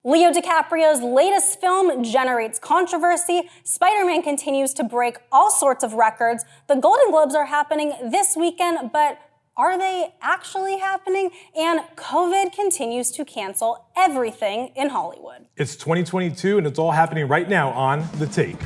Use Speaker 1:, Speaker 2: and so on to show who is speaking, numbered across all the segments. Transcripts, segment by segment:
Speaker 1: Leo DiCaprio's latest film generates controversy. Spider-Man continues to break all sorts of records. The Golden Globes are happening this weekend, but are they actually happening? And COVID continues to cancel everything in Hollywood.
Speaker 2: It's 2022 and it's all happening right now on The Take.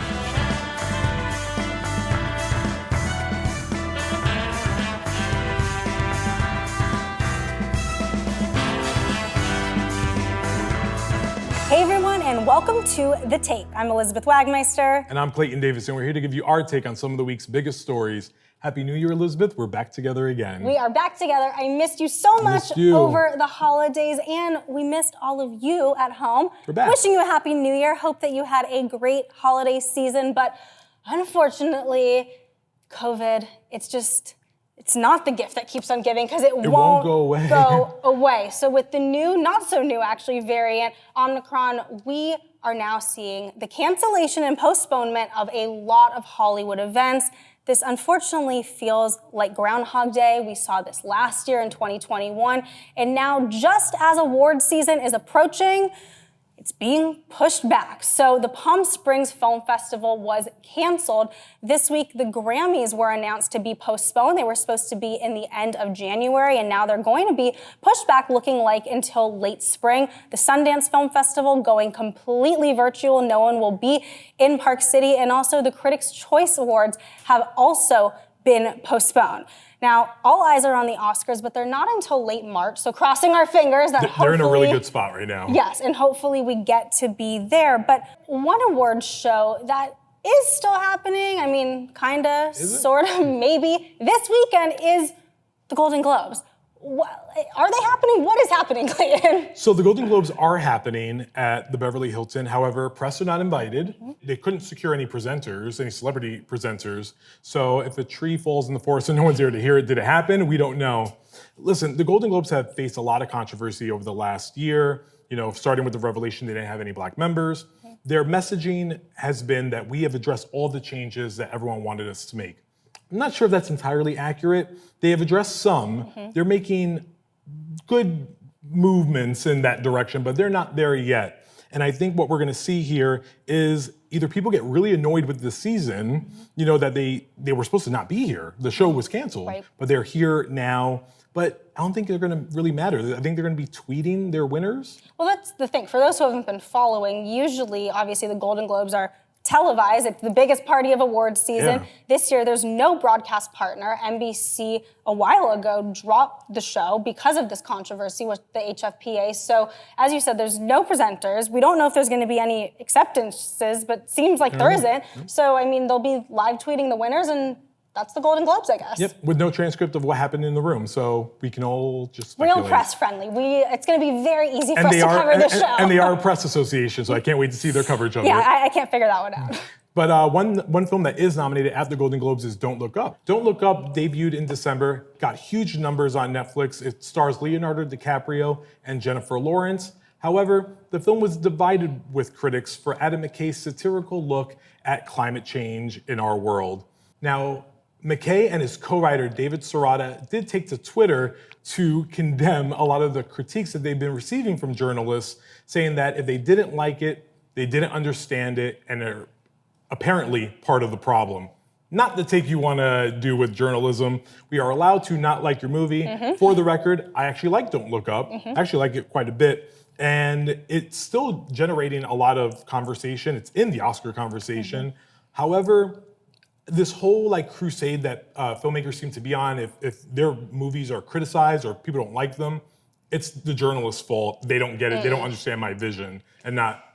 Speaker 1: Hey everyone, and welcome to The Take. I'm Elizabeth Wagmeister.
Speaker 2: And I'm Clayton Davis, and we're here to give you our take on some of the week's biggest stories. Happy New Year, Elizabeth. We're back together again.
Speaker 1: We are back together. I missed you so much over the holidays, and we missed all of you at home.
Speaker 2: We're back.
Speaker 1: Wishing you a Happy New Year. Hope that you had a great holiday season, but unfortunately, COVID, it's not the gift that keeps on giving because it won't go away. So with the new, not so new actually, variant, Omicron, we are now seeing the cancellation and postponement of a lot of Hollywood events. This unfortunately feels like Groundhog Day. We saw this last year in 2021. And now just as award season is approaching, it's being pushed back. So the Palm Springs Film Festival was canceled. This week, the Grammys were announced to be postponed. They were supposed to be in the end of January, and now they're going to be pushed back looking like until late spring. The Sundance Film Festival going completely virtual. No one will be in Park City. And also the Critics' Choice Awards have also been postponed. Now, all eyes are on the Oscars, but they're not until late March, so crossing our fingers that
Speaker 2: they're in a really good spot right now.
Speaker 1: Yes, and hopefully we get to be there. But one awards show that is still happening, I mean, kinda, sorta, maybe, this weekend is the Golden Globes. Are they happening? What is happening, Clayton?
Speaker 2: So the Golden Globes are happening at the Beverly Hilton. However, press are not invited. They couldn't secure any presenters, any celebrity presenters. So if a tree falls in the forest and no one's there to hear it, did it happen? We don't know. Listen, the Golden Globes have faced a lot of controversy over the last year. You know, starting with the revelation they didn't have any black members. Their messaging has been that we have addressed all the changes that everyone wanted us to make. I'm not sure if that's entirely accurate. They have addressed some. They're making good movements in that direction, but they're not there yet. And I think what we're gonna see here is either people get really annoyed with the season, you know, that they were supposed to not be here. The show was canceled, but they're here now. But I don't think they're gonna really matter. I think they're gonna be tweeting their winners.
Speaker 1: Well, that's the thing. For those who haven't been following, usually, obviously, the Golden Globes are televised. It's the biggest party of awards season.
Speaker 2: Yeah.
Speaker 1: This year, there's no broadcast partner. NBC a while ago dropped the show because of this controversy with the HFPA. So as you said, there's no presenters. We don't know if there's going to be any acceptances, but seems like there isn't. So, I mean, they'll be live tweeting the winners, and that's the Golden Globes, I guess.
Speaker 2: Yep, with no transcript of what happened in the room, so we can all just speculate.
Speaker 1: Real press friendly. It's going to be very easy for us to cover the show.
Speaker 2: And they are a press association, so I can't wait to see their coverage of it.
Speaker 1: Yeah, I can't figure that one out.
Speaker 2: But one film that is nominated at the Golden Globes is Don't Look Up. Don't Look Up debuted in December, got huge numbers on Netflix. It stars Leonardo DiCaprio and Jennifer Lawrence. However, the film was divided with critics for Adam McKay's satirical look at climate change in our world. Now, McKay and his co-writer David Serrata did take to Twitter to condemn a lot of the critiques that they've been receiving from journalists, saying that if they didn't like it, they didn't understand it, and they're apparently part of the problem. Not the take you want to do with journalism. We are allowed to not like your movie. For the record, I actually like Don't Look Up. I actually like it quite a bit. And it's still generating a lot of conversation. It's in the Oscar conversation. However, this whole crusade that filmmakers seem to be on, if their movies are criticized or people don't like them, it's the journalist's fault. They don't get it. They don't understand my vision, and not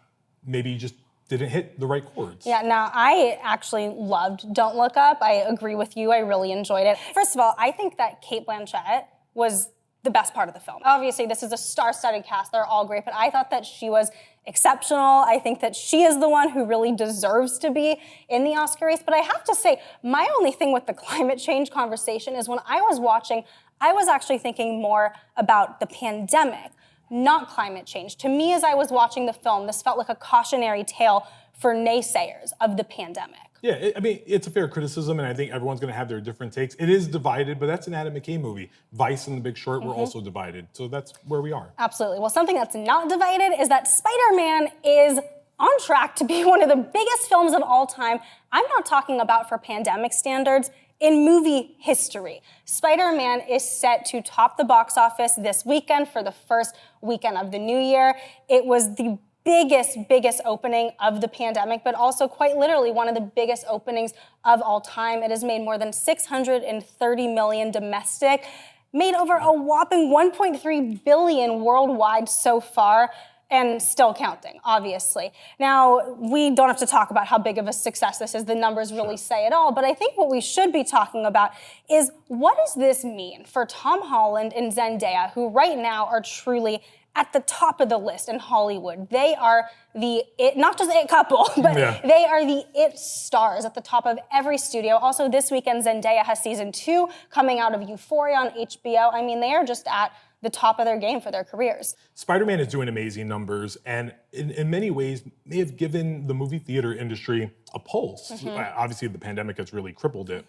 Speaker 2: maybe just didn't hit the right chords.
Speaker 1: Yeah, now I actually loved Don't Look Up. I agree with you. I really enjoyed it. First of all, I think that Cate Blanchett was the best part of the film. Obviously, this is a star-studded cast. They're all great, but I thought that she was exceptional. I think that she is the one who really deserves to be in the Oscar race. But I have to say, my only thing with the climate change conversation is when I was watching, I was actually thinking more about the pandemic, not climate change. To me, as I was watching the film, this felt like a cautionary tale for naysayers of the pandemic.
Speaker 2: Yeah, I mean, it's a fair criticism, and I think everyone's going to have their different takes. It is divided, but that's an Adam McKay movie. Vice and The Big Short were also divided, so that's where we are.
Speaker 1: Absolutely. Well, something that's not divided is that Spider-Man is on track to be one of the biggest films of all time. I'm not talking about for pandemic standards, in movie history. Spider-Man is set to top the box office this weekend for the first weekend of the new year. It was the biggest opening of the pandemic, but also quite literally one of the biggest openings of all time. It has made more than $630 million domestic, made over a whopping $1.3 billion worldwide so far, and still counting, obviously. Now, we don't have to talk about how big of a success this is. The numbers really say it all. But I think what we should be talking about is, what does this mean for Tom Holland and Zendaya, who right now are truly at the top of the list in Hollywood? They are the it, not just it couple, but they are the it stars at the top of every studio. Also, this weekend, Zendaya has season 2 coming out of Euphoria on HBO. I mean, they are just at the top of their game for their careers.
Speaker 2: Spider-Man is doing amazing numbers, and in many ways may have given the movie theater industry a pulse. Obviously, the pandemic has really crippled it.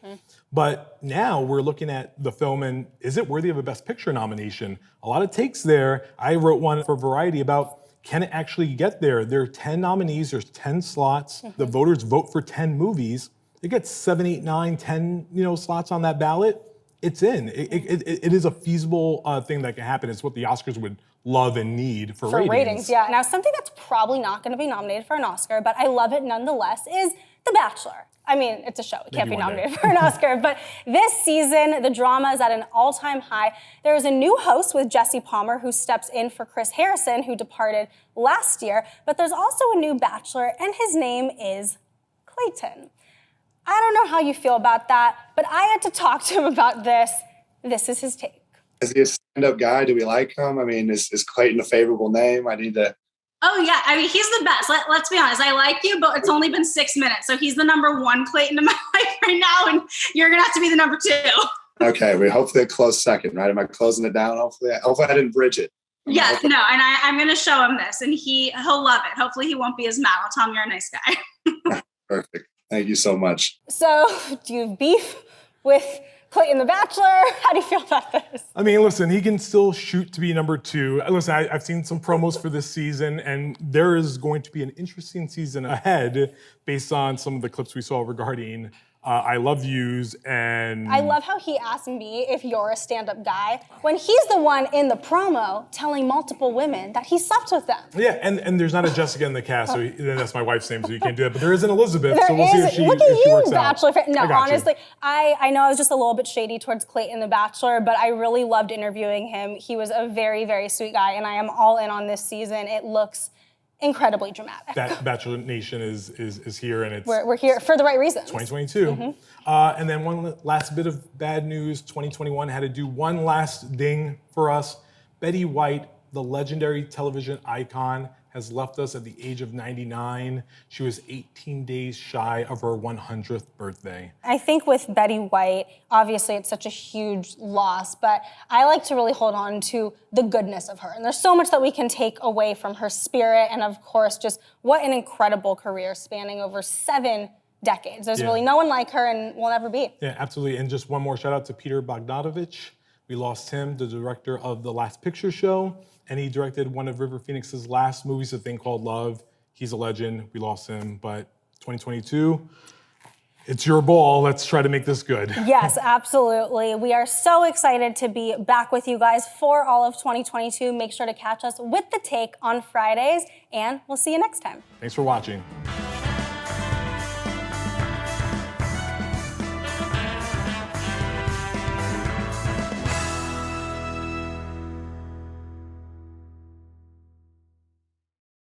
Speaker 2: But now we're looking at the film, and is it worthy of a Best Picture nomination? A lot of takes there. I wrote one for Variety about, can it actually get there? There are 10 nominees, there's 10 slots. The voters vote for 10 movies. It gets 7, 8, 9, 10 slots on that ballot. It's in. It is a feasible thing that can happen. It's what the Oscars would love and need for ratings.
Speaker 1: Yeah. Now, something that's probably not going to be nominated for an Oscar, but I love it nonetheless, is The Bachelor. I mean, it's a show. It can't be nominated for an Oscar. But this season, the drama is at an all-time high. There is a new host with Jesse Palmer who steps in for Chris Harrison, who departed last year. But there's also a new Bachelor, and his name is Clayton. I don't know how you feel about that, but I had to talk to him about this. This is his take.
Speaker 3: Is he a stand-up guy? Do we like him? I mean, is Clayton a favorable name? I need to...
Speaker 4: Oh, yeah. I mean, he's the best. Let's be honest. I like you, but it's only been 6 minutes. So he's the number 1 Clayton in my life right now, and you're going to have to be the number 2.
Speaker 3: Okay. We hopefully a close second, right? Am I closing it down? Hopefully I didn't bridge it.
Speaker 4: Yes, no. And I'm going to show him this, and he'll love it. Hopefully he won't be as mad. I'll tell him you're a nice guy.
Speaker 3: Perfect. Thank you so much.
Speaker 1: So, do you have beef with Clayton the Bachelor? How do you feel about this?
Speaker 2: I mean, listen, he can still shoot to be number 2. Listen, I've seen some promos for this season, and there is going to be an interesting season ahead based on some of the clips we saw regarding I Love Yous, and...
Speaker 1: I love how he asked me if you're a stand-up guy when he's the one in the promo telling multiple women that he slept with them.
Speaker 2: Yeah, and there's not a Jessica in the cast, so that's my wife's name, so you can't do that. But there is an Elizabeth,
Speaker 1: There
Speaker 2: so we'll see if she works
Speaker 1: Bachelor
Speaker 2: out.
Speaker 1: No, honestly, I know I was just a little bit shady towards Clayton the Bachelor, but I really loved interviewing him. He was a very, very sweet guy, and I am all in on this season. It looks incredibly dramatic.
Speaker 2: That Bachelor Nation is here, and
Speaker 1: we're here for the right reasons.
Speaker 2: 2022. And then one last bit of bad news. 2021 had to do one last ding for us. Betty White, the legendary television icon, has left us at the age of 99. She was 18 days shy of her 100th birthday.
Speaker 1: I think with Betty White, obviously it's such a huge loss, but I like to really hold on to the goodness of her. And there's so much that we can take away from her spirit, and of course, just what an incredible career spanning over 7 decades. There's really no one like her and will never be.
Speaker 2: Yeah, absolutely. And just one more shout out to Peter Bogdanovich. We lost him, the director of The Last Picture Show, and he directed one of River Phoenix's last movies, A Thing Called Love. He's a legend. We lost him, but 2022, it's your ball. Let's try to make this good.
Speaker 1: Yes, absolutely. We are so excited to be back with you guys for all of 2022. Make sure to catch us with The Take on Fridays, and we'll see you next time.
Speaker 2: Thanks for watching.